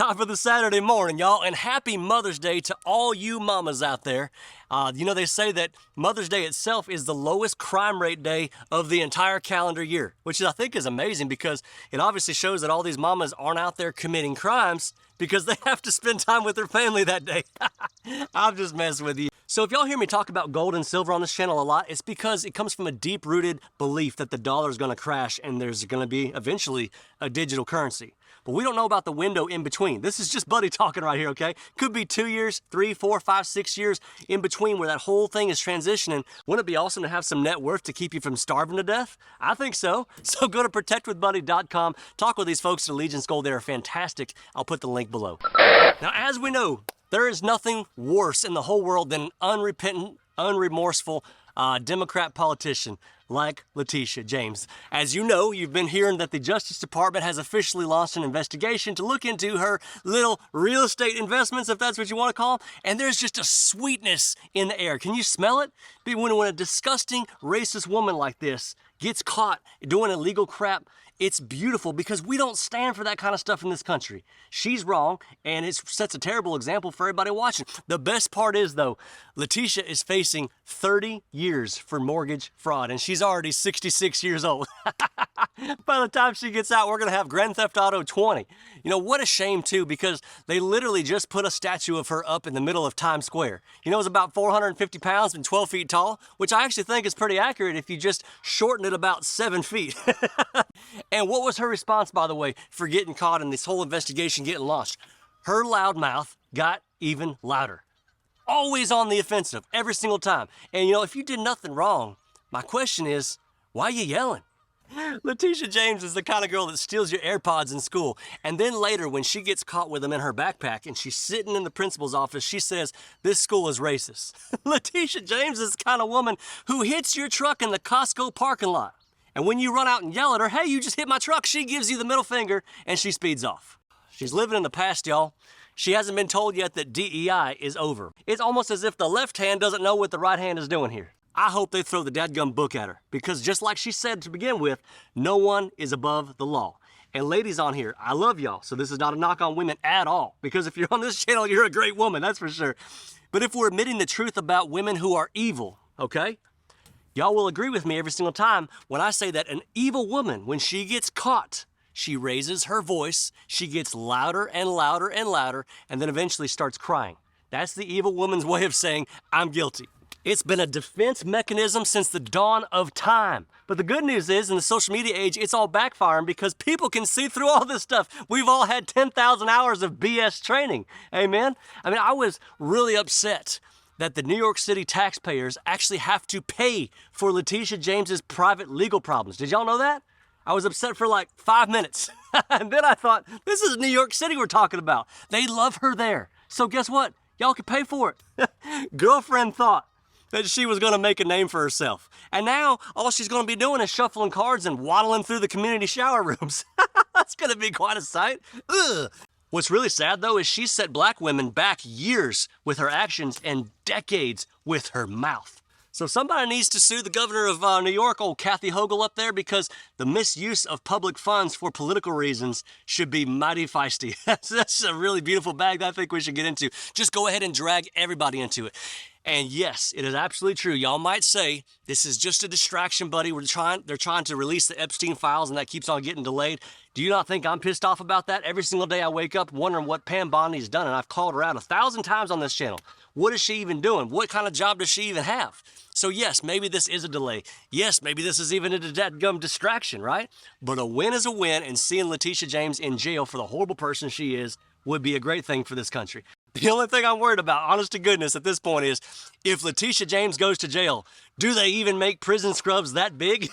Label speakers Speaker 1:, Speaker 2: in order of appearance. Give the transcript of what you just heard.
Speaker 1: Top of the Saturday morning, y'all, and happy Mother's Day to all you mamas out there. You know, they say that Mother's Day itself is the lowest crime rate day of the entire calendar year, which I think is amazing because it obviously shows that all these mamas aren't out there committing crimes because they have to spend time with their family that day. I'm just messing with you. So if y'all hear me talk about gold and silver on this channel a lot, it's because it comes from a deep-rooted belief that the dollar is going to crash and there's going to be eventually a digital currency. But we don't know about the window in between. This is just Buddy talking right here, okay? Could be 2 years, 3, 4, 5, 6 years in between where that whole thing is transitioning. Wouldn't it be awesome to have some net worth to keep you from starving to death? I think so. So go to protectwithbuddy.com. Talk with these folks at Allegiance Gold. They are fantastic. I'll put the link below. Now, as we know, there is nothing worse in the whole world than an unrepentant, unremorseful Democrat politician like Leticia James. As you know, you've been hearing that the Justice Department has officially launched an investigation to look into her little real estate investments, if that's what you want to call them, and there's just a sweetness in the air. Can you smell it? When a disgusting, racist woman like this gets caught doing illegal crap, it's beautiful because we don't stand for that kind of stuff in this country. She's wrong, and it sets a terrible example for everybody watching. The best part is, though, Leticia is facing 30 years for mortgage fraud, and she's already 66 years old. By the time she gets out, we're going to have Grand Theft Auto 20. You know, what a shame, too, because they literally just put a statue of her up in the middle of Times Square. You know, it's about 450 pounds and 12 feet tall, which I actually think is pretty accurate if you just shorten it about 7 feet. And what was her response, by the way, for getting caught in this whole investigation getting launched? Her loud mouth got even louder. Always on the offensive, every single time. And you know, if you did nothing wrong, my question is, why are you yelling? Leticia James is the kind of girl that steals your AirPods in school, and then later when she gets caught with them in her backpack and she's sitting in the principal's office, she says, this school is racist. Leticia James is the kind of woman who hits your truck in the Costco parking lot. And when you run out and yell at her, hey, you just hit my truck, she gives you the middle finger and she speeds off. She's living in the past, y'all. She hasn't been told yet that DEI is over. It's almost as if the left hand doesn't know what the right hand is doing here. I hope they throw the dadgum book at her because just like she said to begin with, no one is above the law. And ladies on here, I love y'all, so this is not a knock on women at all because if you're on this channel, you're a great woman, that's for sure. But if we're admitting the truth about women who are evil, okay? Y'all will agree with me every single time when I say that an evil woman, when she gets caught, she raises her voice, she gets louder and louder and louder, and then eventually starts crying. That's the evil woman's way of saying, I'm guilty. It's been a defense mechanism since the dawn of time. But the good news is, in the social media age, it's all backfiring because people can see through all this stuff. We've all had 10,000 hours of BS training. Amen? I mean, I was really upset that the New York City taxpayers actually have to pay for Leticia James's private legal problems. Did y'all know that? I was upset for like 5 minutes. And then I thought, this is New York City we're talking about. They love her there. So guess what? Y'all can pay for it. Girlfriend thought that she was going to make a name for herself. And now all she's going to be doing is shuffling cards and waddling through the community shower rooms. That's going to be quite a sight. Ugh. What's really sad, though, is she set black women back years with her actions and decades with her mouth. So somebody needs to sue the governor of New York, old Kathy Hochul up there, because the misuse of public funds for political reasons should be mighty feisty. That's a really beautiful bag that I think we should get into. Just go ahead and drag everybody into it. And yes, it is absolutely true. Y'all might say, this is just a distraction, buddy. They're trying to release the Epstein files and that keeps on getting delayed. Do you not think I'm pissed off about that? Every single day I wake up wondering what Pam Bondi's done, and I've called her out 1,000 times on this channel. What is she even doing? What kind of job does she even have? So yes, maybe this is a delay. Yes, maybe this is even a dadgum distraction, right? But a win is a win, and seeing Leticia James in jail for the horrible person she is would be a great thing for this country. The only thing I'm worried about, honest to goodness, at this point is if Leticia James goes to jail, do they even make prison scrubs that big?